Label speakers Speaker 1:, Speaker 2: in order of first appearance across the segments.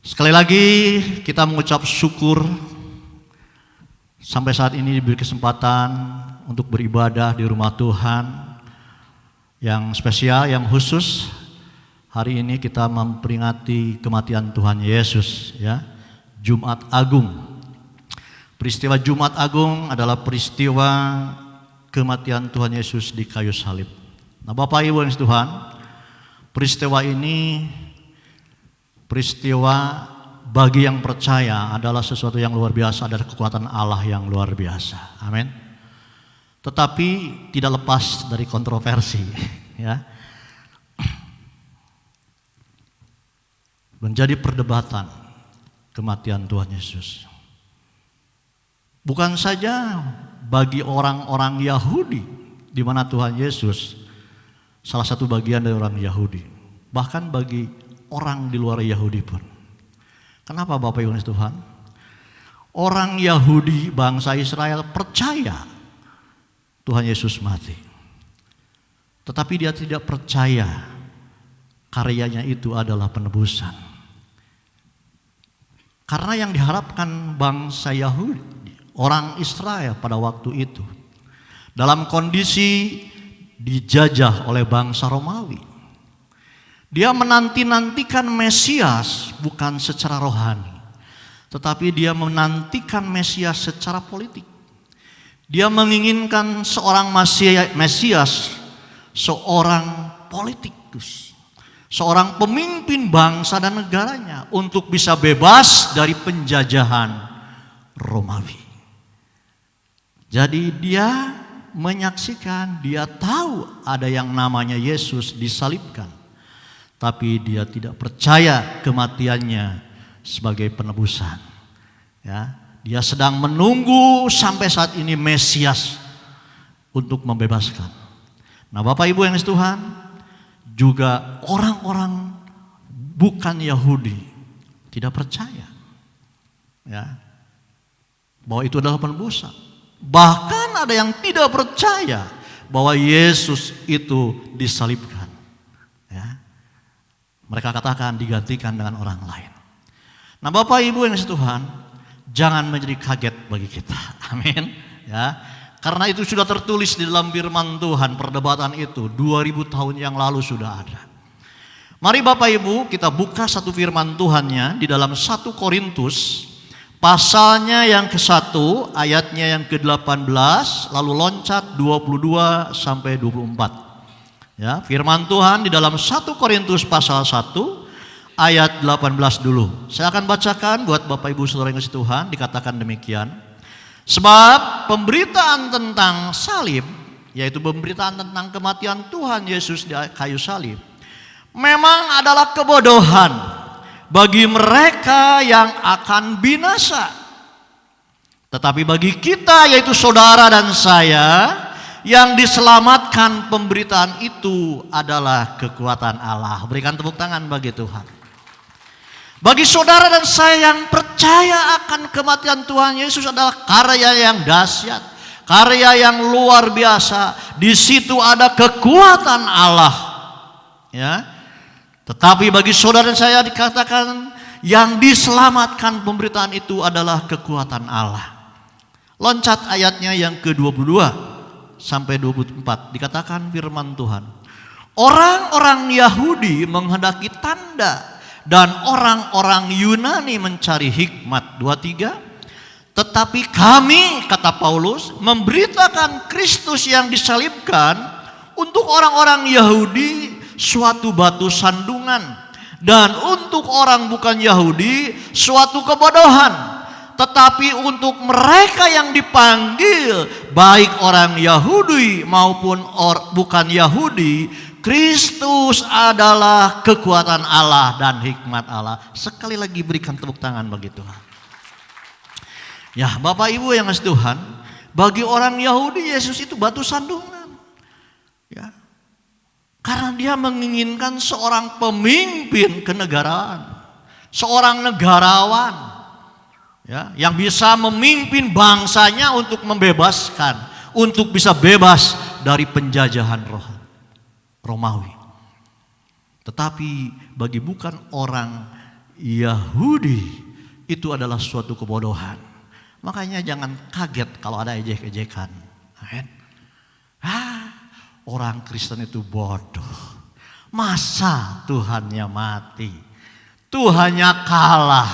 Speaker 1: Sekali lagi kita mengucap syukur sampai saat ini diberi kesempatan untuk beribadah di rumah Tuhan yang spesial, yang khusus. Hari ini kita memperingati kematian Tuhan Yesus, ya, Jumat Agung. Peristiwa Jumat Agung adalah peristiwa kematian Tuhan Yesus di kayu salib. Nah, Bapak Ibu yang Tuhan, peristiwa ini peristiwa bagi yang percaya adalah sesuatu yang luar biasa, ada kekuatan Allah yang luar biasa. Amin. Tetapi tidak lepas dari kontroversi, ya. Menjadi perdebatan kematian Tuhan Yesus. Bukan saja bagi orang-orang Yahudi, di mana Tuhan Yesus salah satu bagian dari orang Yahudi, bahkan bagi orang di luar Yahudi pun. Kenapa Bapak Ibu Tuhan? Orang Yahudi, bangsa Israel percaya Tuhan Yesus mati. Tetapi dia tidak percaya karyanya itu adalah penebusan. Karena yang diharapkan bangsa Yahudi, orang Israel pada waktu itu, dalam kondisi dijajah oleh bangsa Romawi, dia menanti-nantikan Mesias bukan secara rohani, tetapi dia menantikan Mesias secara politik. Dia menginginkan seorang Mesias, seorang politikus, seorang pemimpin bangsa dan negaranya untuk bisa bebas dari penjajahan Romawi. Jadi dia menyaksikan, dia tahu ada yang namanya Yesus disalibkan, tapi dia tidak percaya kematiannya sebagai penebusan. Ya, dia sedang menunggu sampai saat ini Mesias untuk membebaskan. Nah, Bapak Ibu yang Tuhan, juga orang-orang bukan Yahudi tidak percaya, ya, bahwa itu adalah penebusan. Bahkan ada yang tidak percaya bahwa Yesus itu disalibkan. Ya. Mereka katakan digantikan dengan orang lain. Nah, Bapak Ibu yang Tuhan, jangan menjadi kaget bagi kita. Amin. Ya. Karena itu sudah tertulis di dalam firman Tuhan, perdebatan itu 2000 tahun yang lalu sudah ada. Mari Bapak Ibu kita buka satu firman Tuhannya di dalam 1 Korintus pasalnya yang ke-1, ayatnya yang ke-18, lalu loncat 22 sampai 24. Ya, firman Tuhan di dalam 1 Korintus pasal 1 ayat 18 dulu. Saya akan bacakan buat Bapak Ibu Saudara yang kasih Tuhan, dikatakan demikian. Sebab pemberitaan tentang salib, yaitu pemberitaan tentang kematian Tuhan Yesus di kayu salib, memang adalah kebodohan bagi mereka yang akan binasa. Tetapi bagi kita, yaitu saudara dan saya, yang diselamatkan, pemberitaan itu adalah kekuatan Allah. Berikan tepuk tangan bagi Tuhan. Bagi saudara dan saya yang percaya akan kematian Tuhan Yesus adalah karya yang dahsyat, karya yang luar biasa. Di situ ada kekuatan Allah. Ya. Tetapi bagi saudara dan saya dikatakan yang diselamatkan, pemberitaan itu adalah kekuatan Allah. Loncat ayatnya yang ke-22 sampai 24, dikatakan firman Tuhan. Orang-orang Yahudi menghendaki tanda dan orang-orang Yunani mencari hikmat. 23. Tetapi kami, kata Paulus, memberitakan Kristus yang disalibkan untuk orang-orang Yahudi suatu batu sandungan, dan untuk orang bukan Yahudi suatu kebodohan. Tetapi untuk mereka yang dipanggil, baik orang Yahudi maupun bukan Yahudi, Kristus adalah kekuatan Allah dan hikmat Allah. Sekali lagi berikan tepuk tangan bagi Tuhan. Ya, Bapak Ibu yang kasih Tuhan, bagi orang Yahudi Yesus itu batu sandungan. Ya. Karena dia menginginkan seorang pemimpin kenegaraan, seorang negarawan, ya, yang bisa memimpin bangsanya untuk membebaskan, untuk bisa bebas dari penjajahan Romawi. Tetapi bagi bukan orang Yahudi itu adalah suatu kebodohan. Makanya jangan kaget kalau ada ejek-ejekan. Amen. Orang Kristen itu bodoh. Masa Tuhannya mati? Tuhannya kalah.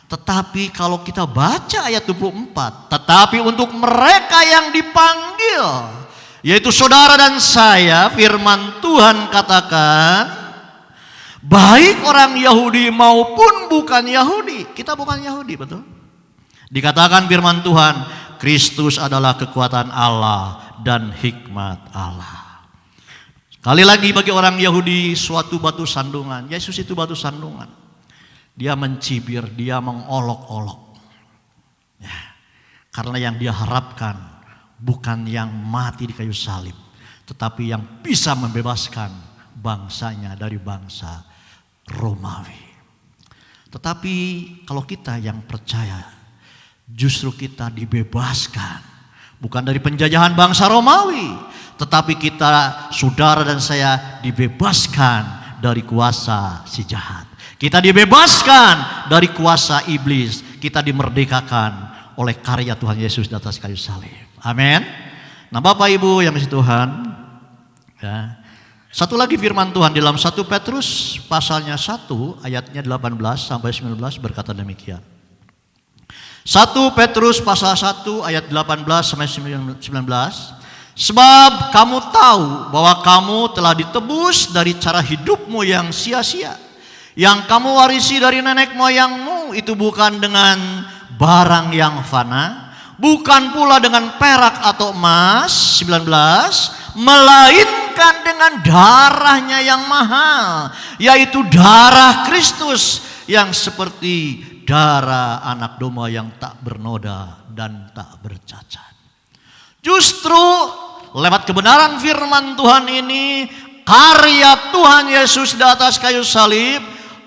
Speaker 1: Tetapi kalau kita baca ayat 24, tetapi untuk mereka yang dipanggil, yaitu saudara dan saya, firman Tuhan katakan, baik orang Yahudi maupun bukan Yahudi. Kita bukan Yahudi, betul? Dikatakan firman Tuhan, Kristus adalah kekuatan Allah dan hikmat Allah. Sekali lagi bagi orang Yahudi suatu batu sandungan. Yesus itu batu sandungan. Dia mencibir, dia mengolok-olok. Ya, karena yang dia harapkan bukan yang mati di kayu salib, tetapi yang bisa membebaskan bangsanya dari bangsa Romawi. Tetapi kalau kita yang percaya, justru kita dibebaskan. Bukan dari penjajahan bangsa Romawi, tetapi kita, saudara dan saya, dibebaskan dari kuasa si jahat. Kita dibebaskan dari kuasa iblis. Kita dimerdekakan oleh karya Tuhan Yesus di atas kayu salib. Amin. Nah, Bapak Ibu yang kasih Tuhan, ya. Satu lagi firman Tuhan di dalam 1 Petrus pasalnya 1 ayatnya 18 sampai 19 berkata demikian. 1 Petrus pasal 1 ayat 18 sampai 19. Sebab kamu tahu bahwa kamu telah ditebus dari cara hidupmu yang sia-sia, yang kamu warisi dari nenek moyangmu, itu bukan dengan barang yang fana, bukan pula dengan perak atau emas 19, melainkan dengan darahnya yang mahal, yaitu darah Kristus yang seperti darah anak domba yang tak bernoda dan tak bercacat. Justru lewat kebenaran firman Tuhan ini, karya Tuhan Yesus di atas kayu salib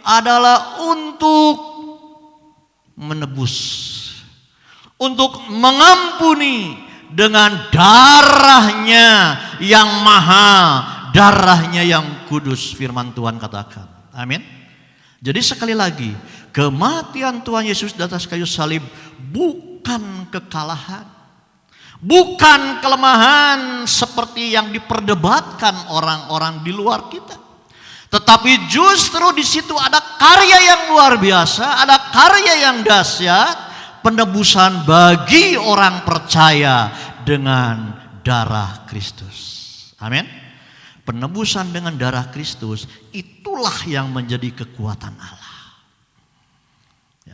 Speaker 1: adalah untuk menebus, untuk mengampuni dengan darahnya yang mahal, darahnya yang kudus, firman Tuhan katakan. Amin. Jadi sekali lagi, kematian Tuhan Yesus di atas kayu salib bukan kekalahan, bukan kelemahan seperti yang diperdebatkan orang-orang di luar kita. Tetapi justru di situ ada karya yang luar biasa, ada karya yang dahsyat, penebusan bagi orang percaya dengan darah Kristus. Amin. Penebusan dengan darah Kristus itulah yang menjadi kekuatan Allah,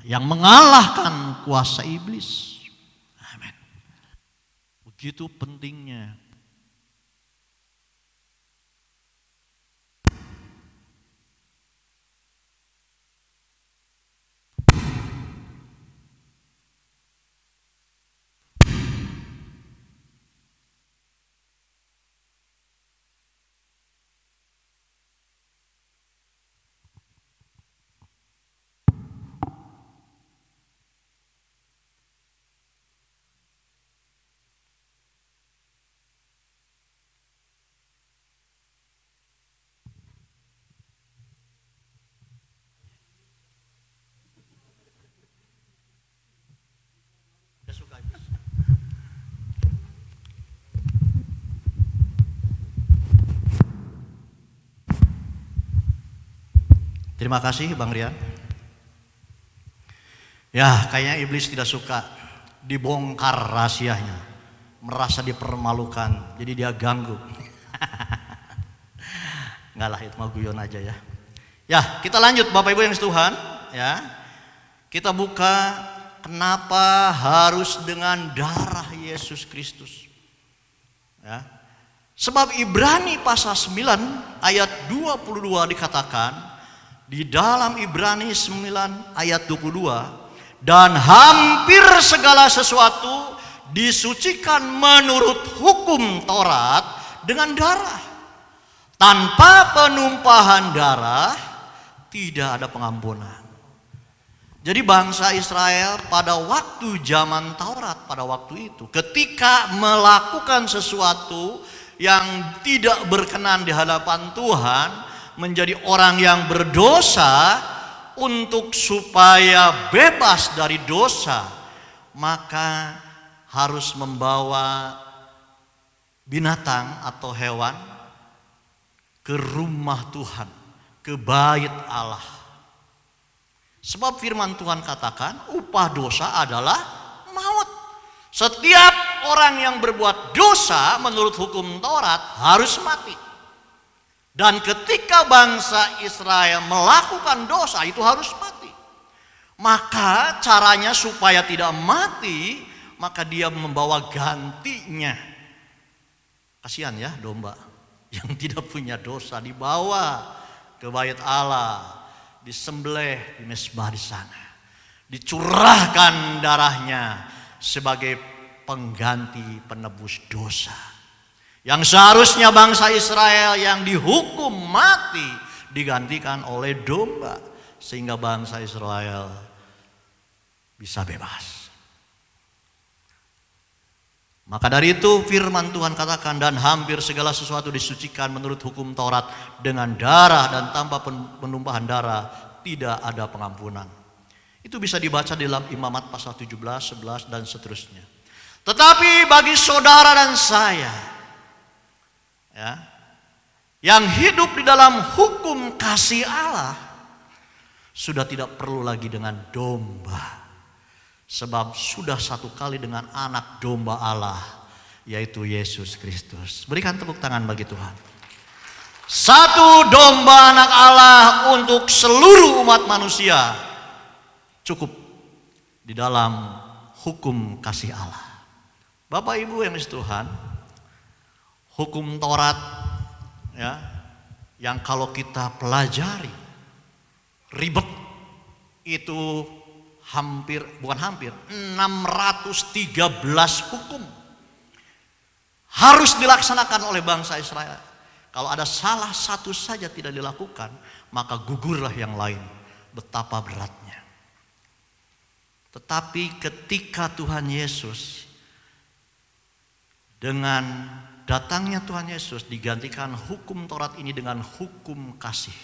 Speaker 1: yang mengalahkan kuasa iblis. Amin. Begitu pentingnya. Terima kasih Bang Rian. Ya, kayaknya iblis tidak suka dibongkar rahasianya, merasa dipermalukan, jadi dia ganggu. Enggak lah, itu mah guyon aja ya. Ya, kita lanjut Bapak Ibu yang Tuhan, ya. Kita buka kenapa harus dengan darah Yesus Kristus. Ya. Sebab Ibrani pasal 9 ayat 22 dikatakan, di dalam Ibrani 9 ayat 22, dan hampir segala sesuatu disucikan menurut hukum Taurat dengan darah. Tanpa penumpahan darah tidak ada pengampunan. Jadi bangsa Israel pada waktu zaman Taurat, pada waktu itu, ketika melakukan sesuatu yang tidak berkenan di hadapan Tuhan, menjadi orang yang berdosa, untuk supaya bebas dari dosa, maka harus membawa binatang atau hewan ke rumah Tuhan, ke bait Allah. Sebab firman Tuhan katakan upah dosa adalah maut. Setiap orang yang berbuat dosa menurut hukum Taurat harus mati. Dan ketika bangsa Israel melakukan dosa itu harus mati. Maka caranya supaya tidak mati, maka dia membawa gantinya. Kasihan ya domba yang tidak punya dosa, dibawa ke bait Allah, disembelih di mezbah di sana. Dicurahkan darahnya sebagai pengganti penebus dosa. Yang seharusnya bangsa Israel yang dihukum mati digantikan oleh domba, sehingga bangsa Israel bisa bebas. Maka dari itu firman Tuhan katakan, dan hampir segala sesuatu disucikan menurut hukum Taurat dengan darah, dan tanpa penumpahan darah tidak ada pengampunan. Itu bisa dibaca di dalam Imamat pasal 17, 11 dan seterusnya. Tetapi bagi saudara dan saya, ya, yang hidup di dalam hukum kasih Allah, sudah tidak perlu lagi dengan domba. Sebab sudah satu kali dengan anak domba Allah, yaitu Yesus Kristus. Berikan tepuk tangan bagi Tuhan. Satu domba anak Allah untuk seluruh umat manusia cukup di dalam hukum kasih Allah. Bapak Ibu yang dikasihi Tuhan, hukum Taurat ya, yang kalau kita pelajari ribet, itu bukan hampir 613 hukum harus dilaksanakan oleh bangsa Israel. Kalau ada salah satu saja tidak dilakukan, maka gugurlah yang lain. Betapa beratnya. Tetapi ketika Tuhan Yesus, dengan datangnya Tuhan Yesus, digantikan hukum Taurat ini dengan hukum kasih.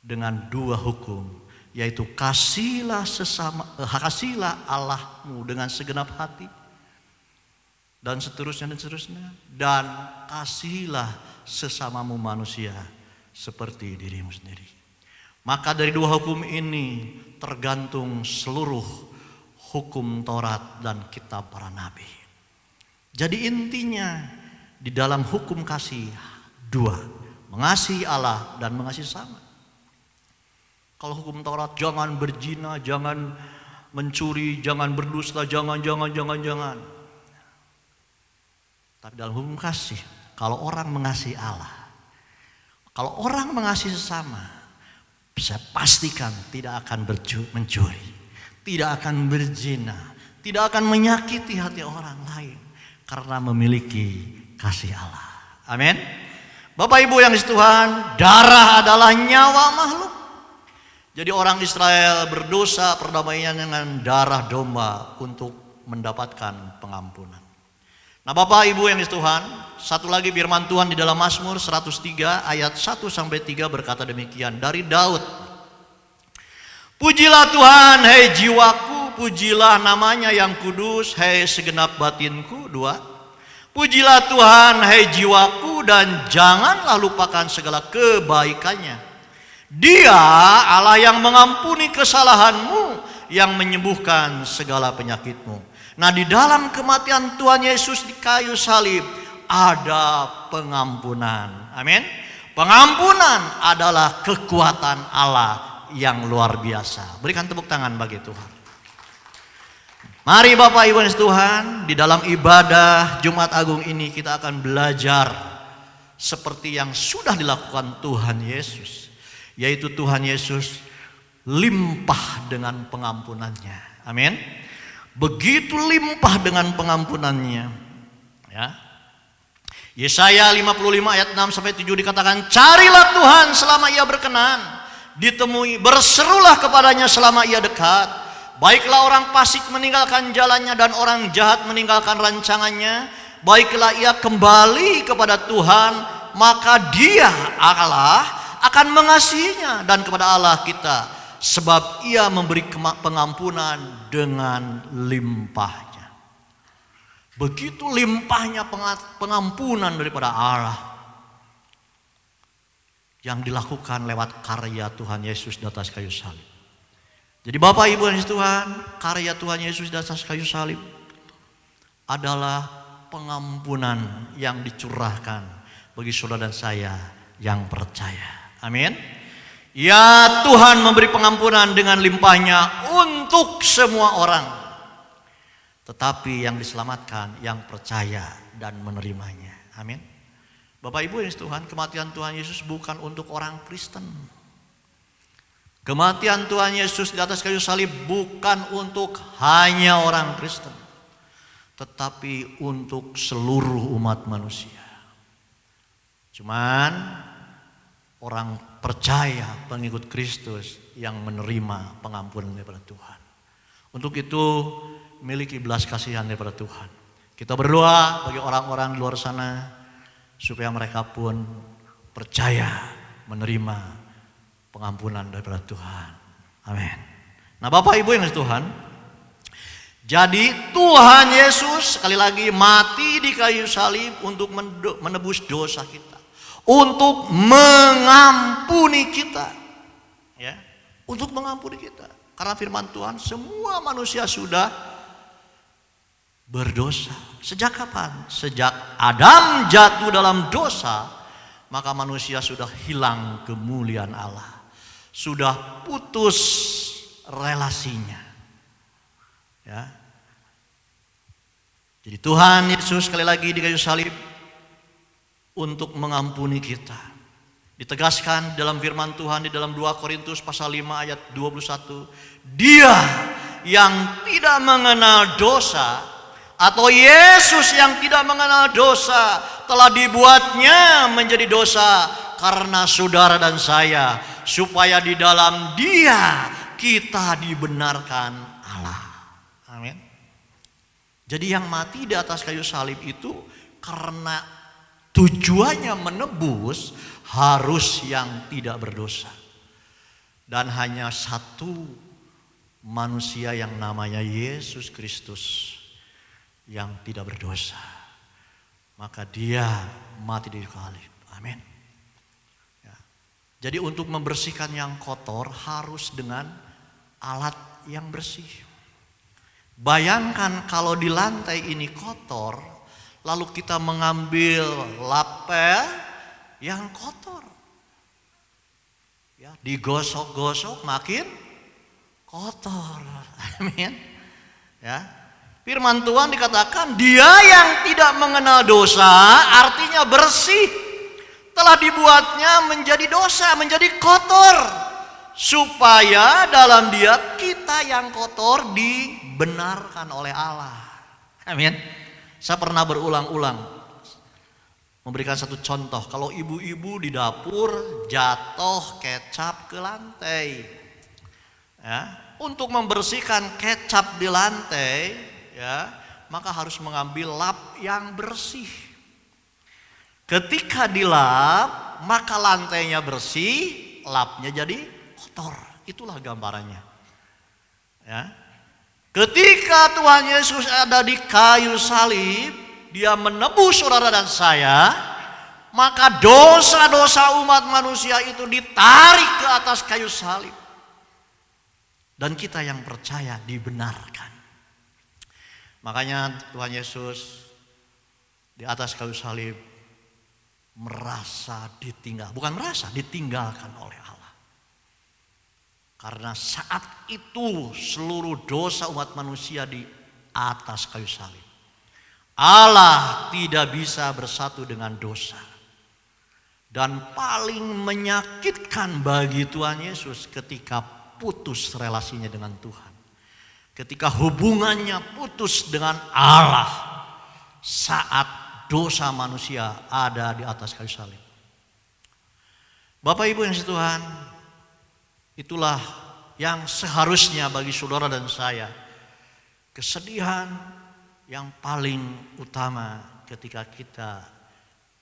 Speaker 1: Dengan dua hukum, yaitu kasihlah Allahmu dengan segenap hati, dan seterusnya, dan kasihilah sesamamu manusia seperti dirimu sendiri. Maka dari dua hukum ini tergantung seluruh hukum Taurat dan kitab para nabi. Jadi intinya di dalam hukum kasih dua, mengasihi Allah dan mengasihi sesama. Kalau hukum Taurat, jangan berzina, jangan mencuri, jangan berdusta, jangan. Tapi dalam hukum kasih, kalau orang mengasihi Allah, kalau orang mengasihi sesama, saya pastikan tidak akan mencuri, tidak akan berzina, tidak akan menyakiti hati orang lain, karena memiliki kasih Allah. Amin. Bapak Ibu yang dikasihi Tuhan, darah adalah nyawa makhluk. Jadi orang Israel berdosa, perdamaian dengan darah domba untuk mendapatkan pengampunan. Nah Bapak Ibu yang dikasihi Tuhan, satu lagi firman Tuhan di dalam Mazmur 103 ayat 1-3 berkata demikian dari Daud. Pujilah Tuhan, hei jiwaku, pujilah namanya yang kudus, hei segenap batinku. 2. Pujilah Tuhan, hei jiwaku, dan janganlah lupakan segala kebaikannya. Dia Allah yang mengampuni kesalahanmu, yang menyembuhkan segala penyakitmu. Nah di dalam kematian Tuhan Yesus di kayu salib ada pengampunan. Amin. Pengampunan adalah kekuatan Allah yang luar biasa. Berikan tepuk tangan bagi Tuhan. Mari Bapak Ibu Tuhan, di dalam ibadah Jumat Agung ini kita akan belajar seperti yang sudah dilakukan Tuhan Yesus, yaitu Tuhan Yesus limpah dengan pengampunannya. Amin. Begitu limpah dengan pengampunannya. Ya. Yesaya 55 ayat 6-7 dikatakan, carilah Tuhan selama ia berkenan, ditemui, berserulah kepadanya selama ia dekat. Baiklah orang fasik meninggalkan jalannya dan orang jahat meninggalkan rancangannya. Baiklah ia kembali kepada Tuhan, maka Dia Allah akan mengasihinya, dan kepada Allah kita, sebab Ia memberi pengampunan dengan limpahnya. Begitu limpahnya pengampunan daripada Allah yang dilakukan lewat karya Tuhan Yesus di atas kayu salib. Jadi Bapak Ibu dan Tuhan, karya Tuhan Yesus di atas kayu salib adalah pengampunan yang dicurahkan bagi saudara dan saya yang percaya. Amin. Ya, Tuhan memberi pengampunan dengan limpahnya untuk semua orang. Tetapi yang diselamatkan yang percaya dan menerimanya. Amin. Bapak Ibu yang Tuhan, kematian Tuhan Yesus bukan untuk orang Kristen. Kematian Tuhan Yesus di atas kayu salib bukan untuk hanya orang Kristen, tetapi untuk seluruh umat manusia. Cuman orang percaya, pengikut Kristus yang menerima pengampunan daripada Tuhan. Untuk itu miliki belas kasihan daripada Tuhan. Kita berdoa bagi orang-orang di luar sana supaya mereka pun percaya menerima pengampunan daripada Tuhan. Amin. Nah Bapak Ibu yang Tuhan, jadi Tuhan Yesus sekali lagi mati di kayu salib untuk menebus dosa kita, untuk mengampuni kita, ya, untuk mengampuni kita. Karena firman Tuhan, semua manusia sudah berdosa. Sejak kapan? Sejak Adam jatuh dalam dosa, maka manusia sudah hilang kemuliaan Allah, sudah putus relasinya. Ya. Jadi Tuhan Yesus sekali lagi di kayu salib untuk mengampuni kita. Ditegaskan dalam firman Tuhan di dalam 2 Korintus pasal 5 ayat 21. Dia yang tidak mengenal dosa, atau Yesus yang tidak mengenal dosa, telah dibuatnya menjadi dosa karena saudara dan saya, supaya di dalam Dia kita dibenarkan Allah. Amin. Jadi yang mati di atas kayu salib itu karena tujuannya menebus harus yang tidak berdosa. Dan hanya satu manusia yang namanya Yesus Kristus yang tidak berdosa. Maka dia mati di kayu salib. Amin. Ya. Jadi untuk membersihkan yang kotor harus dengan alat yang bersih. Bayangkan kalau di lantai ini kotor, lalu kita mengambil lapel yang kotor. Ya, digosok-gosok makin kotor. Amin. Ya. Firman Tuhan dikatakan dia yang tidak mengenal dosa, artinya bersih, telah dibuatnya menjadi dosa, menjadi kotor, supaya dalam Dia kita yang kotor dibenarkan oleh Allah. Amin. Saya pernah berulang-ulang memberikan satu contoh. Kalau ibu-ibu di dapur jatuh kecap ke lantai, ya, untuk membersihkan kecap di lantai, ya, maka harus mengambil lap yang bersih. Ketika dilap, maka lantainya bersih, lapnya jadi kotor. Itulah gambarannya. Ya. Ketika Tuhan Yesus ada di kayu salib, Dia menebus saudara dan saya, maka dosa-dosa umat manusia itu ditarik ke atas kayu salib. Dan kita yang percaya dibenarkan. Makanya Tuhan Yesus di atas kayu salib merasa ditinggalkan oleh Allah. Karena saat itu seluruh dosa umat manusia di atas kayu salib. Allah tidak bisa bersatu dengan dosa. Dan paling menyakitkan bagi Tuhan Yesus ketika putus relasinya dengan Tuhan. Ketika hubungannya putus dengan Allah saat dosa manusia ada di atas kayu salib. Bapak Ibu yang Tuhan, itulah yang seharusnya bagi saudara dan saya kesedihan yang paling utama ketika kita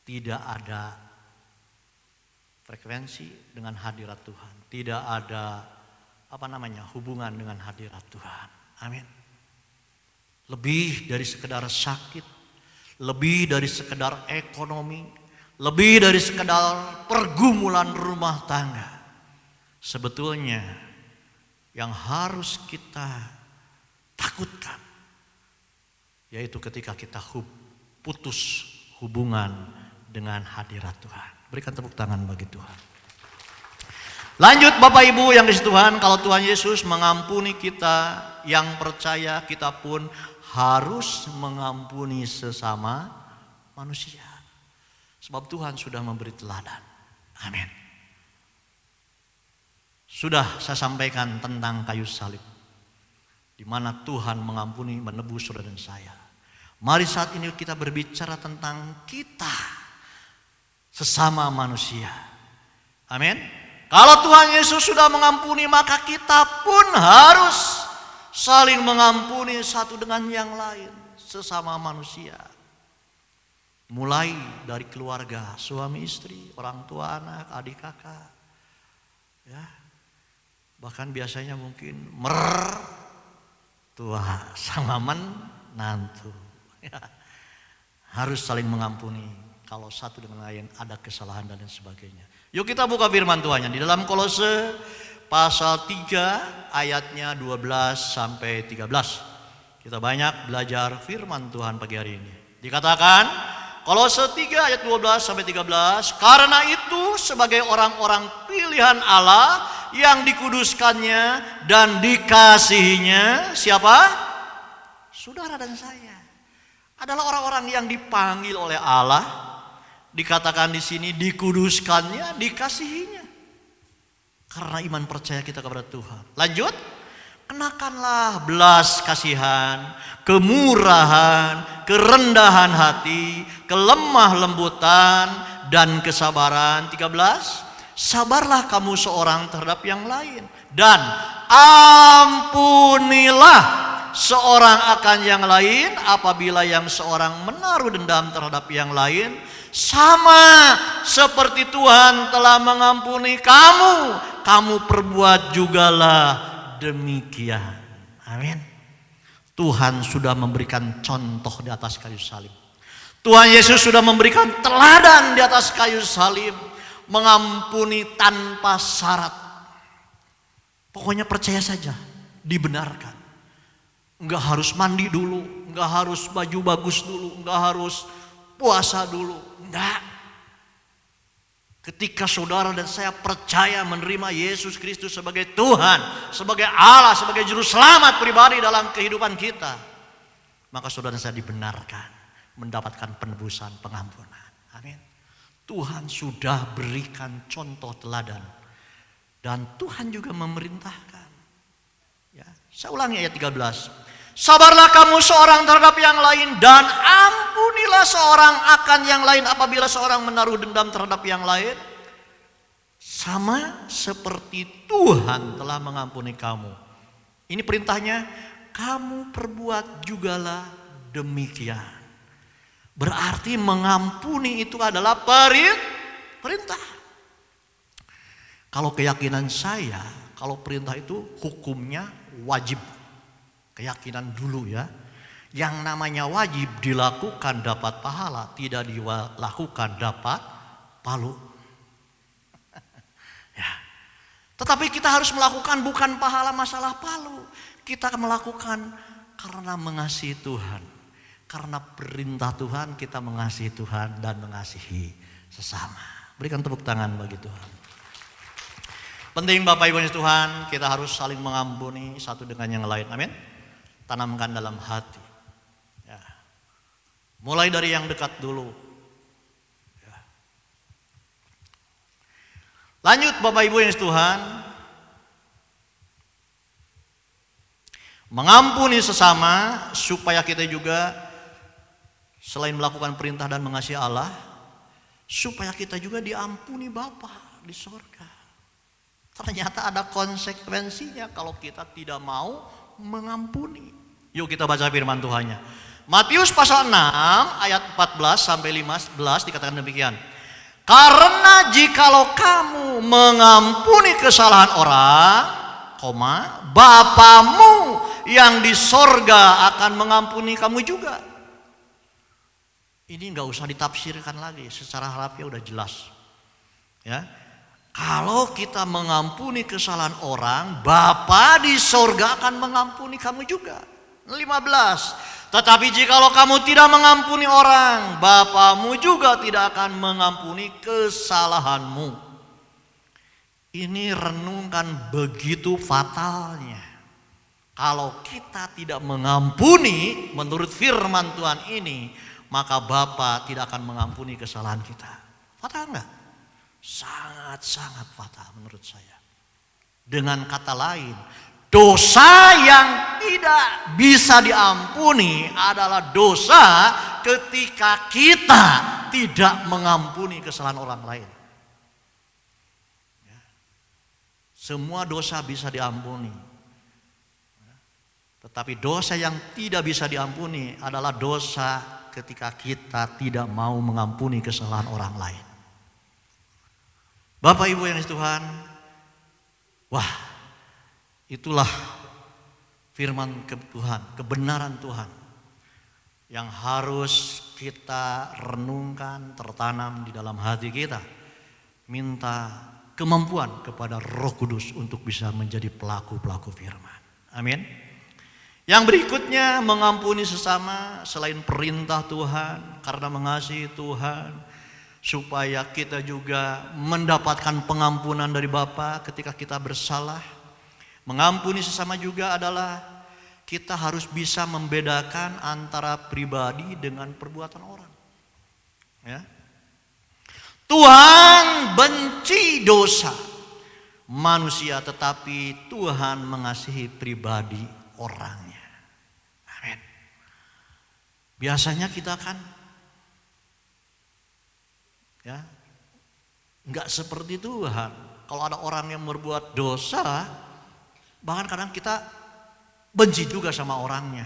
Speaker 1: tidak ada frekuensi dengan hadirat Tuhan. Tidak ada hubungan dengan hadirat Tuhan. Amin. Lebih dari sekedar sakit, lebih dari sekedar ekonomi, lebih dari sekedar pergumulan rumah tangga. Sebetulnya yang harus kita takutkan yaitu ketika kita putus hubungan dengan hadirat Tuhan. Berikan tepuk tangan bagi Tuhan. Lanjut Bapak Ibu yang dikasihi Tuhan, kalau Tuhan Yesus mengampuni kita yang percaya, kita pun harus mengampuni sesama manusia. Sebab Tuhan sudah memberi teladan. Amin. Sudah saya sampaikan tentang kayu salib, di mana Tuhan mengampuni, menebus saudara dan saya. Mari saat ini kita berbicara tentang kita sesama manusia. Amin. Kalau Tuhan Yesus sudah mengampuni, maka kita pun harus saling mengampuni satu dengan yang lain, sesama manusia. Mulai dari keluarga, suami istri, orang tua anak, adik kakak. Ya. Bahkan biasanya mungkin mertua sama menantu. Ya. Harus saling mengampuni kalau satu dengan lain ada kesalahan dan lain sebagainya. Yuk kita buka firman Tuhannya di dalam Kolose pasal 3 ayatnya 12 sampai 13. Kita banyak belajar firman Tuhan pagi hari ini. Dikatakan Kolose 3 ayat 12 sampai 13, karena itu sebagai orang-orang pilihan Allah yang dikuduskannya dan dikasihinya, siapa? Saudara dan saya adalah orang-orang yang dipanggil oleh Allah. Dikatakan di sini dikuduskannya, dikasihinya. Karena iman percaya kita kepada Tuhan. Lanjut, kenakanlah belas kasihan, kemurahan, kerendahan hati, kelemah lembutan, dan kesabaran. 13, sabarlah kamu seorang terhadap yang lain, dan ampunilah seorang akan yang lain apabila yang seorang menaruh dendam terhadap yang lain, sama seperti Tuhan telah mengampuni kamu, kamu perbuat jugalah demikian. Amin. Tuhan sudah memberikan contoh di atas kayu salib. Tuhan Yesus sudah memberikan teladan di atas kayu salib, mengampuni tanpa syarat. Pokoknya percaya saja, dibenarkan. Enggak harus mandi dulu, enggak harus baju bagus dulu, enggak harus puasa dulu, enggak. Ketika saudara dan saya percaya menerima Yesus Kristus sebagai Tuhan, sebagai Allah, sebagai juru selamat pribadi dalam kehidupan kita, maka saudara dan saya dibenarkan mendapatkan penebusan, pengampunan. Amin. Tuhan sudah berikan contoh teladan dan Tuhan juga memerintahkan. Ya, saya ulangi ayat 13. Sabarlah kamu seorang terhadap yang lain, dan ampunilah seorang akan yang lain apabila seorang menaruh dendam terhadap yang lain, sama seperti Tuhan telah mengampuni kamu. Ini perintahnya, kamu perbuat jugalah demikian. Berarti mengampuni itu adalah perintah. Kalau keyakinan saya, kalau perintah itu hukumnya wajib. Keyakinan dulu ya. Yang namanya wajib dilakukan dapat pahala, tidak dilakukan dapat palu. Ya. Tetapi kita harus melakukan bukan pahala masalah palu. Kita melakukan karena mengasihi Tuhan. Karena perintah Tuhan kita mengasihi Tuhan dan mengasihi sesama. Berikan tepuk tangan bagi Tuhan. Penting Bapak Ibu Tuhan, kita harus saling mengampuni satu dengan yang lain. Amin. Tanamkan dalam hati. Ya. Mulai dari yang dekat dulu. Ya. Lanjut Bapak Ibu yang Tuhan, mengampuni sesama supaya kita juga selain melakukan perintah dan mengasihi Allah, supaya kita juga diampuni Bapa di surga. Ternyata ada konsekuensinya kalau kita tidak mau mengampuni. Yuk kita baca firman Tuhannya. Matius pasal 6 ayat 14 sampai 15 dikatakan demikian. Karena jikalau kamu mengampuni kesalahan orang, Bapamu yang di sorga akan mengampuni kamu juga. Ini nggak usah ditafsirkan lagi, secara harfiah udah jelas. Ya, kalau kita mengampuni kesalahan orang, Bapa di sorga akan mengampuni kamu juga. 15. Tetapi jikalau kamu tidak mengampuni orang, Bapamu juga tidak akan mengampuni kesalahanmu. Ini renungkan begitu fatalnya. Kalau kita tidak mengampuni menurut firman Tuhan ini, maka Bapa tidak akan mengampuni kesalahan kita. Fatal enggak? Sangat-sangat fatal menurut saya. Dengan kata lain, dosa yang tidak bisa diampuni adalah dosa ketika kita tidak mengampuni kesalahan orang lain. Semua dosa bisa diampuni. Tetapi dosa yang tidak bisa diampuni adalah dosa ketika kita tidak mau mengampuni kesalahan orang lain. Bapak Ibu yang Tuhan, wah, itulah firman Tuhan, kebenaran Tuhan yang harus kita renungkan, tertanam di dalam hati kita. Minta kemampuan kepada Roh Kudus untuk bisa menjadi pelaku-pelaku firman. Amin. Yang berikutnya, mengampuni sesama selain perintah Tuhan, karena mengasihi Tuhan, supaya kita juga mendapatkan pengampunan dari Bapa ketika kita bersalah. Mengampuni sesama juga adalah kita harus bisa membedakan antara pribadi dengan perbuatan orang. Ya. Tuhan benci dosa manusia, tetapi Tuhan mengasihi pribadi orangnya. Amin. Biasanya kita kan ya nggak seperti Tuhan. Kalau ada orang yang berbuat dosa, bahkan kadang kita benci juga sama orangnya.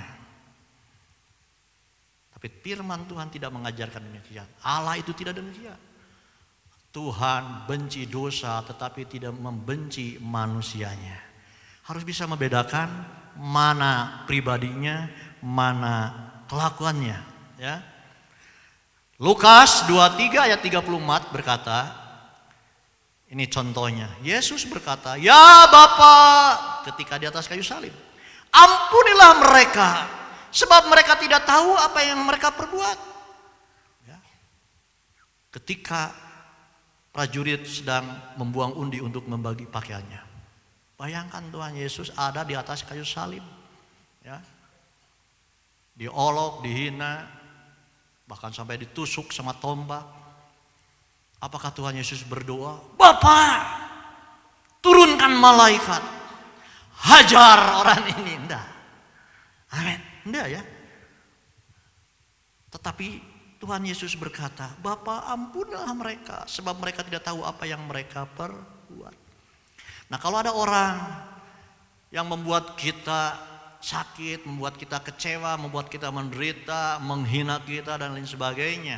Speaker 1: Tapi firman Tuhan tidak mengajarkan demikian. Allah itu tidak demikian. Tuhan benci dosa tetapi tidak membenci manusianya. Harus bisa membedakan mana pribadinya, mana kelakuannya. Ya. Lukas 23 ayat 34 berkata, ini contohnya, Yesus berkata, "Ya Bapa," ketika di atas kayu salib, "ampunilah mereka, sebab mereka tidak tahu apa yang mereka perbuat." Ya. Ketika prajurit sedang membuang undi untuk membagi pakaiannya, bayangkan Tuhan Yesus ada di atas kayu salib, ya, diolok, dihina, bahkan sampai ditusuk sama tombak. Apakah Tuhan Yesus berdoa, "Bapa, turunkan malaikat, hajar orang ini"? Enggak. Amin. Enggak ya. Tetapi Tuhan Yesus berkata, "Bapa, ampunilah mereka, sebab mereka tidak tahu apa yang mereka perbuat." Nah, kalau ada orang yang membuat kita sakit, membuat kita kecewa, membuat kita menderita, menghina kita dan lain sebagainya,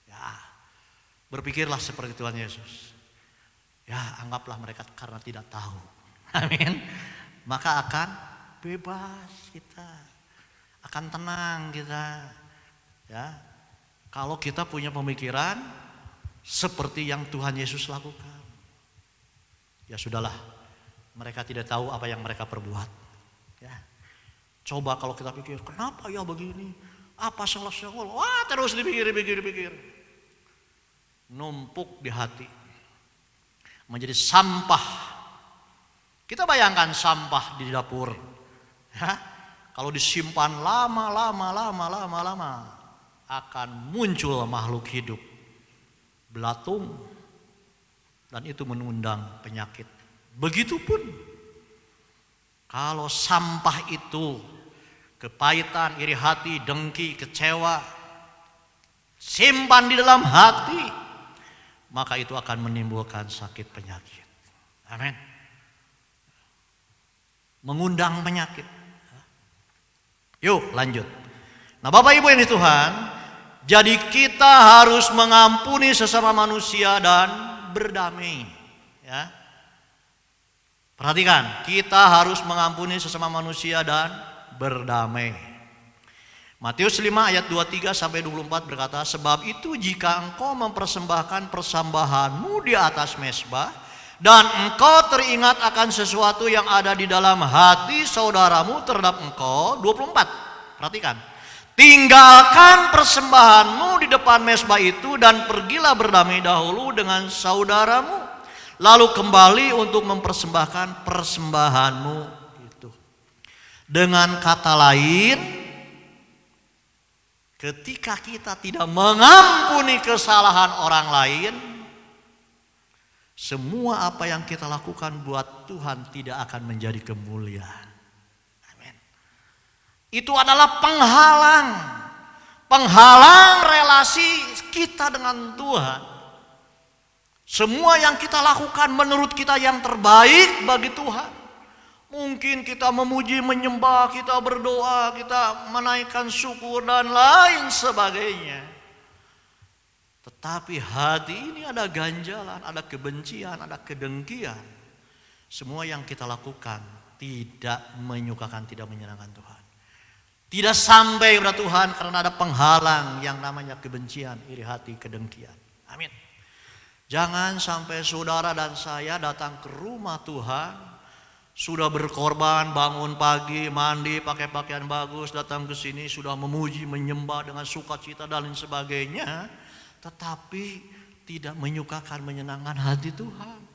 Speaker 1: ya, berpikirlah seperti Tuhan Yesus. Ya, anggaplah mereka karena tidak tahu. Amin. Maka akan bebas kita, akan tenang kita. Ya, kalau kita punya pemikiran seperti yang Tuhan Yesus lakukan. Ya sudahlah, mereka tidak tahu apa yang mereka perbuat. Ya, coba kalau kita pikir, kenapa ya begini? Apa salahnya? Wah, terus dipikir. Numpuk di hati, menjadi sampah. Kita bayangkan sampah di dapur. Ya, kalau disimpan lama, akan muncul makhluk hidup, belatung, dan itu mengundang penyakit. Begitupun kalau sampah itu, kepahitan, iri hati, dengki, kecewa, simpan di dalam hati, maka itu akan menimbulkan sakit penyakit. Amin. Mengundang penyakit. Yuk lanjut. Nah, Bapak Ibu yang di Tuhan, Jadi kita harus mengampuni sesama manusia dan berdamai. Ya. Perhatikan, kita harus mengampuni sesama manusia dan berdamai. Matius 5 ayat 23 sampai 24 berkata, sebab itu jika engkau mempersembahkan persembahanmu di atas mezbah dan engkau teringat akan sesuatu yang ada di dalam hati saudaramu terhadap engkau, 24. Perhatikan. Tinggalkan persembahanmu di depan mezbah itu dan pergilah berdamai dahulu dengan saudaramu. Lalu kembali untuk mempersembahkan persembahanmu itu. Dengan kata lain, ketika kita tidak mengampuni kesalahan orang lain, semua apa yang kita lakukan buat Tuhan tidak akan menjadi kemuliaan. Itu adalah penghalang relasi kita dengan Tuhan. Semua yang kita lakukan menurut kita yang terbaik bagi Tuhan. Mungkin kita memuji, menyembah, kita berdoa, kita menaikkan syukur dan lain sebagainya. Tetapi hati ini ada ganjalan, ada kebencian, ada kedengkian. Semua yang kita lakukan tidak menyukakan, tidak menyenangkan Tuhan. Tidak sampai kepada Tuhan karena ada penghalang yang namanya kebencian, iri hati, kedengkian. Amin. Jangan sampai saudara dan saya datang ke rumah Tuhan, sudah berkorban, bangun pagi, mandi, pakai pakaian bagus, datang ke sini sudah memuji, menyembah dengan sukacita dan lain sebagainya, tetapi tidak menyukakan, menyenangkan hati Tuhan.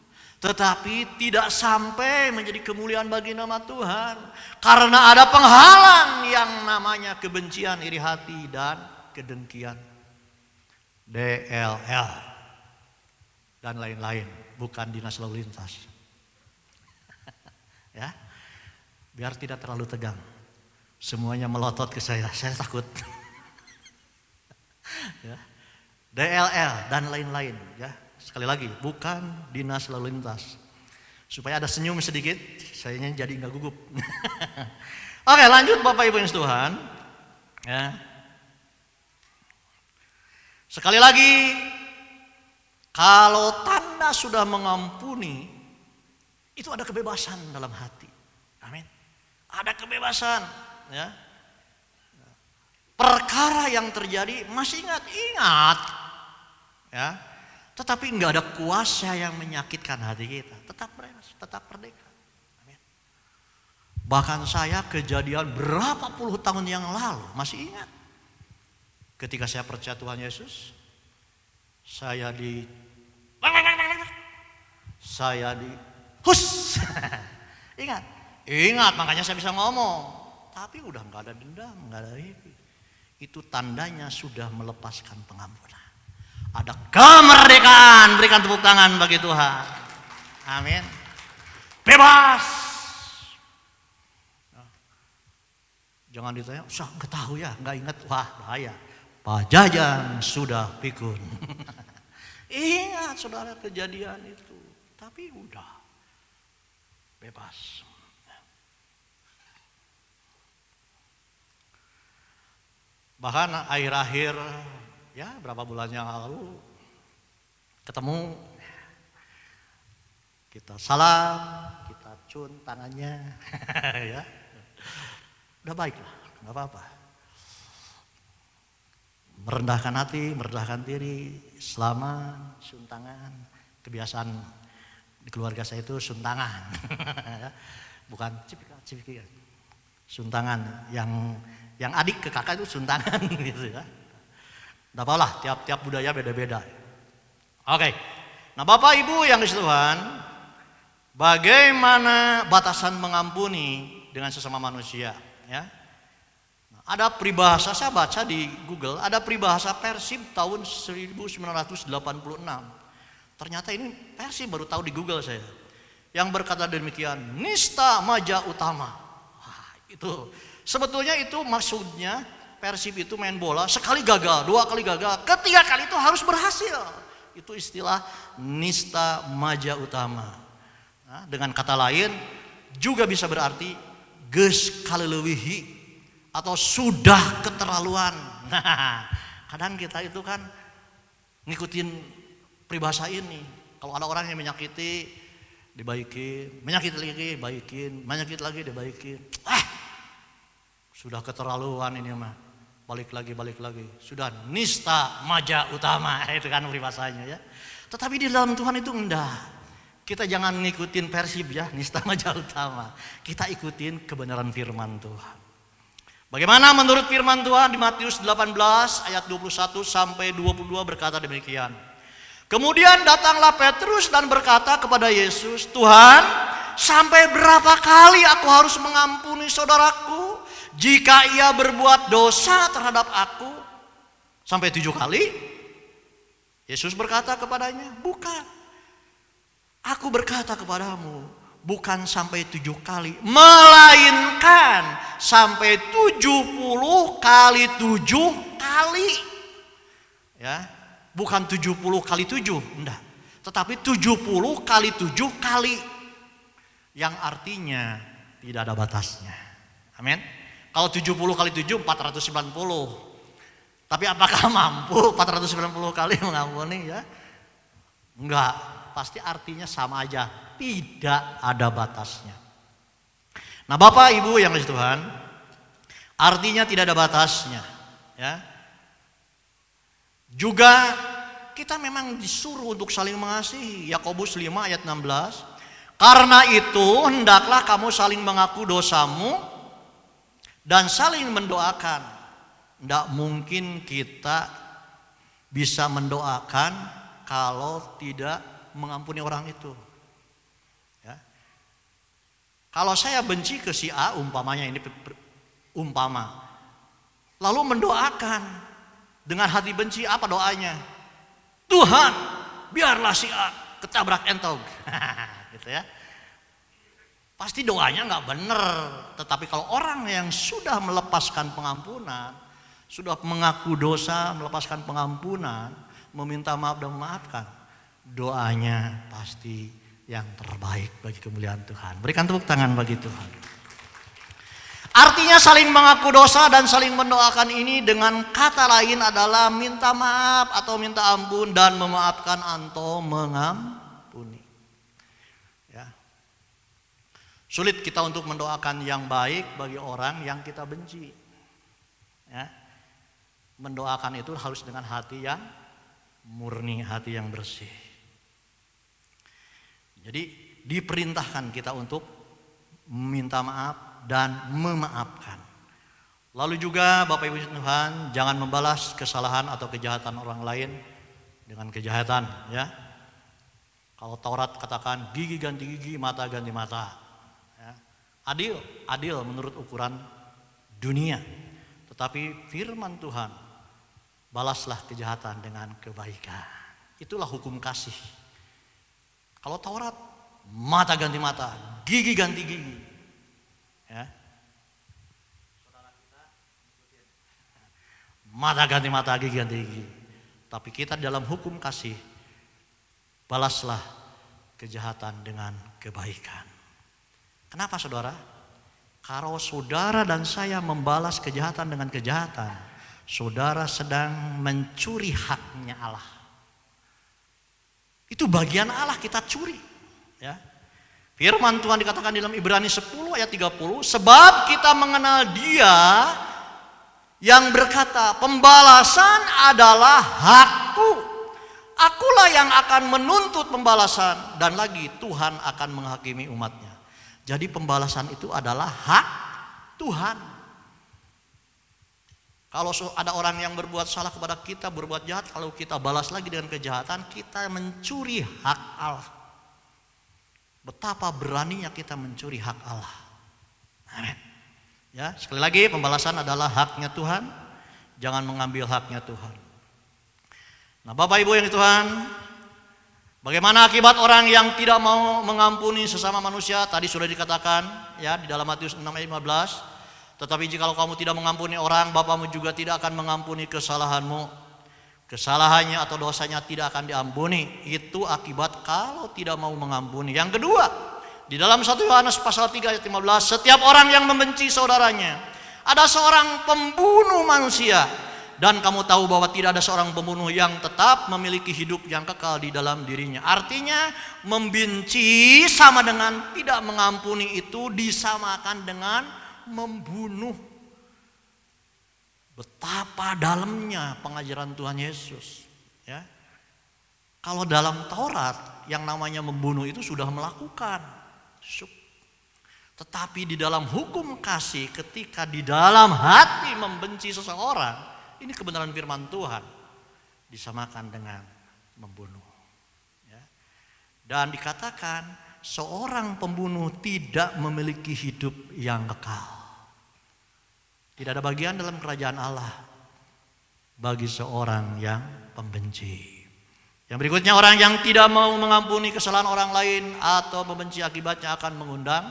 Speaker 1: Tetapi tidak sampai menjadi kemuliaan bagi nama Tuhan. Karena ada penghalang yang namanya kebencian, iri hati, dan kedengkian. DLL. Dan lain-lain. Bukan dinas lalu lintas. Ya, biar tidak terlalu tegang. Semuanya melotot ke saya takut. Ya. DLL dan lain-lain. Ya. Sekali lagi, bukan dinas lalu lintas. Supaya ada senyum sedikit, sayanya jadi nggak gugup. Oke, lanjut Bapak Ibu yang Tuhan. Ya. Sekali lagi, kalau tanda sudah mengampuni, itu ada kebebasan dalam hati. Amin. Ada kebebasan. Ya. Perkara yang terjadi masih ingat. Ya. Tetapi enggak ada kuasa yang menyakitkan hati kita. Tetap bebas, tetap merdeka. Amin. Bahkan saya kejadian berapa puluh tahun yang lalu masih ingat. Ketika saya percaya Tuhan Yesus, saya hus. Ingat makanya saya bisa ngomong. Tapi udah enggak ada dendam, enggak ada itu. Itu tandanya sudah melepaskan pengampunan. Ada kemerdekaan, berikan tepuk tangan bagi Tuhan. Amin. Bebas. Jangan ditanya, saya nggak tahu ya, nggak ingat, wah bahaya. Pajajang sudah pikun. Ingat saudara kejadian itu, tapi udah bebas. Bahkan akhir-akhir, ya berapa bulan yang lalu ketemu, kita salam, kita cun tangannya, ya udah baik lah, nggak apa-apa. Merendahkan hati, merendahkan diri, selamat, cium tangan. Kebiasaan di keluarga saya itu cium tangan, bukan cipika, cium tangan. Yang adik ke kakak itu cium tangan, gitu ya. Tidak apalah, tiap budaya beda-beda. Oke, nah Bapak Ibu yang dikasihi Tuhan, bagaimana batasan mengampuni dengan sesama manusia? Ya, ada peribahasa, saya baca di Google, ada peribahasa Persib tahun 1986. Ternyata ini Persib baru tahu di Google saya. Yang berkata demikian, nista maja utama. Wah, itu sebetulnya itu maksudnya. Persib itu main bola, sekali gagal, dua kali gagal, ketiga kali itu harus berhasil. Itu istilah nista maja utama. Nah, dengan kata lain juga bisa berarti geus kaleuweuhi atau sudah keterlaluan. Nah, kadang kita itu kan ngikutin peribahasa ini. Kalau ada orang yang menyakiti, dibaikin, menyakiti lagi, baikin, menyakiti lagi, dibaikin. Sudah keterlaluan ini mah. Balik lagi. Sudah nista maja utama, itu kan peribahasanya ya. Tetapi di dalam Tuhan itu enggak. Kita jangan ngikutin Persib ya, nista maja utama. Kita ikutin kebenaran firman Tuhan. Bagaimana menurut firman Tuhan di Matius 18 ayat 21 sampai 22 berkata demikian. Kemudian datanglah Petrus dan berkata kepada Yesus, Tuhan, sampai berapa kali aku harus mengampuni saudaraku jika ia berbuat dosa terhadap aku? Sampai 7 kali? Yesus berkata kepadanya, bukan. Aku berkata kepadamu, bukan sampai 7 kali, melainkan sampai 70 kali 7 kali. Ya, bukan 70 kali 7, enggak. Tetapi 70 kali 7 kali. Yang artinya tidak ada batasnya. Amin. Kalau 70 kali 7, 490. Tapi apakah mampu 490 kali mengampuni ya? Enggak. Pasti artinya sama aja, tidak ada batasnya. Nah, Bapak Ibu yang kasih Tuhan, artinya tidak ada batasnya, ya. Juga kita memang disuruh untuk saling mengasihi. Yakobus 5 ayat 16. Karena itu hendaklah kamu saling mengaku dosamu dan saling mendoakan. Tidak mungkin kita bisa mendoakan kalau tidak mengampuni orang itu. Ya. Kalau saya benci ke si A, umpamanya ini umpama, lalu mendoakan dengan hati benci, apa doanya? Tuhan, biarlah si A ketabrak entog. Gitu ya. Pasti doanya nggak benar. Tetapi kalau orang yang sudah melepaskan pengampunan, sudah mengaku dosa, melepaskan pengampunan, meminta maaf dan memaafkan, doanya pasti yang terbaik bagi kemuliaan Tuhan. Berikan tepuk tangan bagi Tuhan. Artinya saling mengaku dosa dan saling mendoakan ini dengan kata lain adalah minta maaf atau minta ampun dan memaafkan atau mengampuni. Ya. Sulit kita untuk mendoakan yang baik bagi orang yang kita benci. Ya. Mendoakan itu harus dengan hati yang murni, hati yang bersih. Jadi diperintahkan kita untuk minta maaf dan memaafkan. Lalu juga Bapak Ibu Tuhan, jangan membalas kesalahan atau kejahatan orang lain dengan kejahatan, ya. Kalau Taurat katakan gigi ganti gigi, mata ganti mata. Ya. Adil menurut ukuran dunia. Tetapi firman Tuhan, balaslah kejahatan dengan kebaikan. Itulah hukum kasih. Kalau Taurat, mata ganti mata, gigi ganti gigi. Ya. Mata ganti mata, gigi ganti gigi. Tapi kita dalam hukum kasih, balaslah kejahatan dengan kebaikan. Kenapa saudara? Kalau saudara dan saya membalas kejahatan dengan kejahatan, saudara sedang mencuri haknya Allah. Itu bagian Allah kita curi. Ya. Firman Tuhan dikatakan dalam Ibrani 10 ayat 30, sebab kita mengenal Dia yang berkata, pembalasan adalah hakku. Akulah yang akan menuntut pembalasan, dan lagi Tuhan akan menghakimi umatnya. Jadi pembalasan itu adalah hak Tuhan. Kalau ada orang yang berbuat salah kepada kita, berbuat jahat, kalau kita balas lagi dengan kejahatan, kita mencuri hak Allah. Betapa beraninya kita mencuri hak Allah. Amin. Ya, sekali lagi pembalasan adalah haknya Tuhan. Jangan mengambil haknya Tuhan. Nah, Bapak Ibu yang Tuhan, bagaimana akibat orang yang tidak mau mengampuni sesama manusia? Tadi sudah dikatakan ya di dalam Matius 6 ayat 15. Tetapi jikalau kamu tidak mengampuni orang, Bapamu juga tidak akan mengampuni kesalahanmu. Kesalahannya atau dosanya tidak akan diampuni. Itu akibat kalau tidak mau mengampuni. Yang kedua, di dalam 1 Yohanes pasal 3 ayat 15, setiap orang yang membenci saudaranya, ada seorang pembunuh manusia, Dan kamu tahu bahwa tidak ada seorang pembunuh yang tetap memiliki hidup yang kekal di dalam dirinya. Artinya membenci sama dengan tidak mengampuni itu disamakan dengan membunuh. Betapa dalamnya pengajaran Tuhan Yesus. Ya. Kalau dalam Taurat yang namanya membunuh itu sudah melakukan. Tetapi di dalam hukum kasih ketika di dalam hati membenci seseorang, ini kebenaran firman Tuhan disamakan dengan membunuh. Ya. Dan dikatakan seorang pembunuh tidak memiliki hidup yang kekal. Tidak ada bagian dalam kerajaan Allah bagi seorang yang pembenci. Yang berikutnya, orang yang tidak mau mengampuni kesalahan orang lain atau membenci akibatnya akan mengundang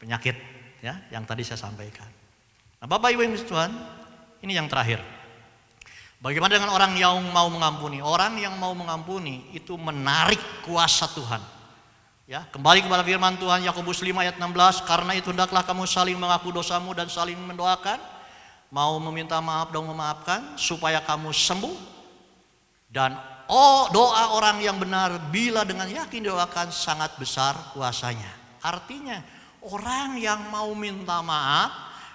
Speaker 1: penyakit. Ya, yang tadi saya sampaikan. Nah, Bapak Ibu yang Tuhan, ini yang terakhir. Bagaimana dengan orang yang mau mengampuni? Orang yang mau mengampuni itu menarik kuasa Tuhan. Ya, kembali kepada firman Tuhan Yakobus 5 ayat 16, karena itu hendaklah kamu saling mengaku dosamu dan saling mendoakan, mau meminta maaf dan memaafkan supaya kamu sembuh. Dan doa orang yang benar bila dengan yakin doakan sangat besar kuasanya. Artinya orang yang mau minta maaf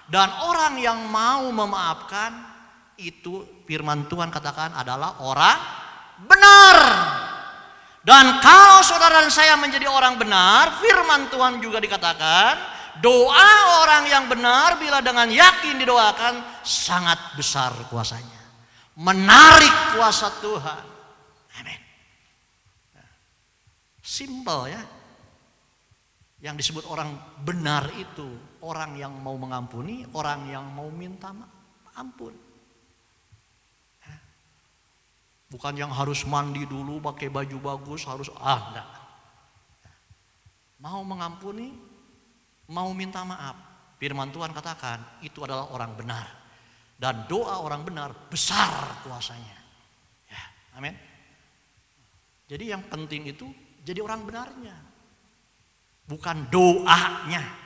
Speaker 1: dan orang yang mau memaafkan itu firman Tuhan katakan adalah orang benar. Dan kalau saudara dan saya menjadi orang benar, firman Tuhan juga dikatakan doa orang yang benar bila dengan yakin didoakan sangat besar kuasanya, menarik kuasa Tuhan. Amin. Simple ya. Yang disebut orang benar itu orang yang mau mengampuni, orang yang mau minta ampun. Bukan yang harus mandi dulu, pakai baju bagus, harus enggak. Mau mengampuni, mau minta maaf. Firman Tuhan katakan itu adalah orang benar. Dan doa orang benar besar kuasanya. Ya, amin. Jadi yang penting itu jadi orang benarnya. Bukan doanya.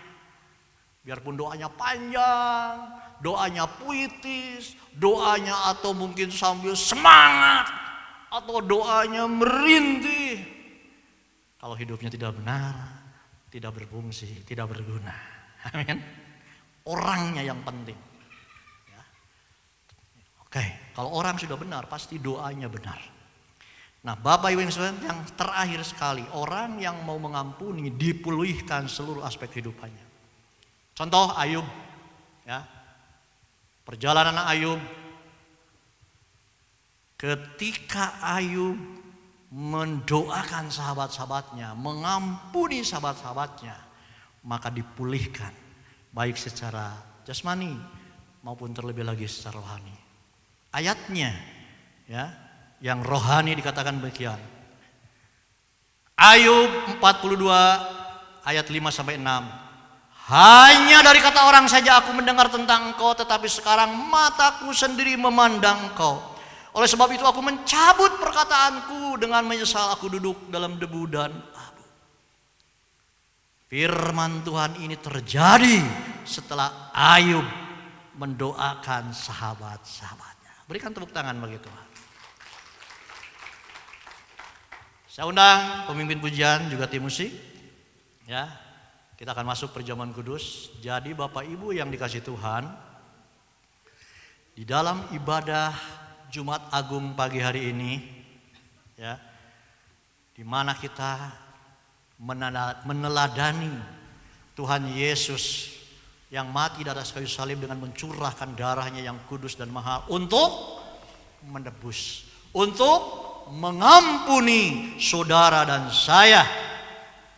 Speaker 1: Biarpun doanya panjang, doanya puitis, doanya atau mungkin sambil semangat, atau doanya merintih. Kalau hidupnya tidak benar, tidak berfungsi, tidak berguna. Amin. Orangnya yang penting. Ya. Oke, kalau orang sudah benar, pasti doanya benar. Nah, Bapak Ibu yang terakhir sekali, orang yang mau mengampuni dipulihkan seluruh aspek kehidupannya. Contoh Ayub, ya, perjalanan Ayub. Ketika Ayub mendoakan sahabat-sahabatnya, mengampuni sahabat-sahabatnya, maka dipulihkan baik secara jasmani maupun terlebih lagi secara rohani. Ayatnya, ya, yang rohani dikatakan demikian. Ayub 42 ayat 5 sampai 6. Hanya dari kata orang saja aku mendengar tentang engkau, tetapi sekarang mataku sendiri memandang engkau. Oleh sebab itu aku mencabut perkataanku, dengan menyesal aku duduk dalam debu dan abu. Firman Tuhan ini terjadi setelah Ayub mendoakan sahabat-sahabatnya. Berikan tepuk tangan bagi Tuhan. Saya undang pemimpin pujian juga tim musik. Ya. Kita akan masuk perjamuan kudus. Jadi Bapak Ibu yang dikasihi Tuhan, di dalam ibadah Jumat Agung pagi hari ini, ya, di mana kita meneladani Tuhan Yesus yang mati di atas kayu salib dengan mencurahkan darahnya yang kudus dan mahal untuk menebus, untuk mengampuni saudara dan saya.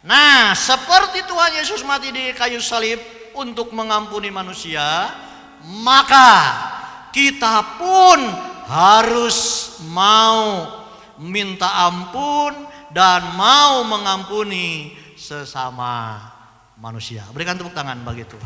Speaker 1: Nah, seperti Tuhan Yesus mati di kayu salib untuk mengampuni manusia, maka kita pun harus mau minta ampun dan mau mengampuni sesama manusia. Berikan tepuk tangan bagi Tuhan.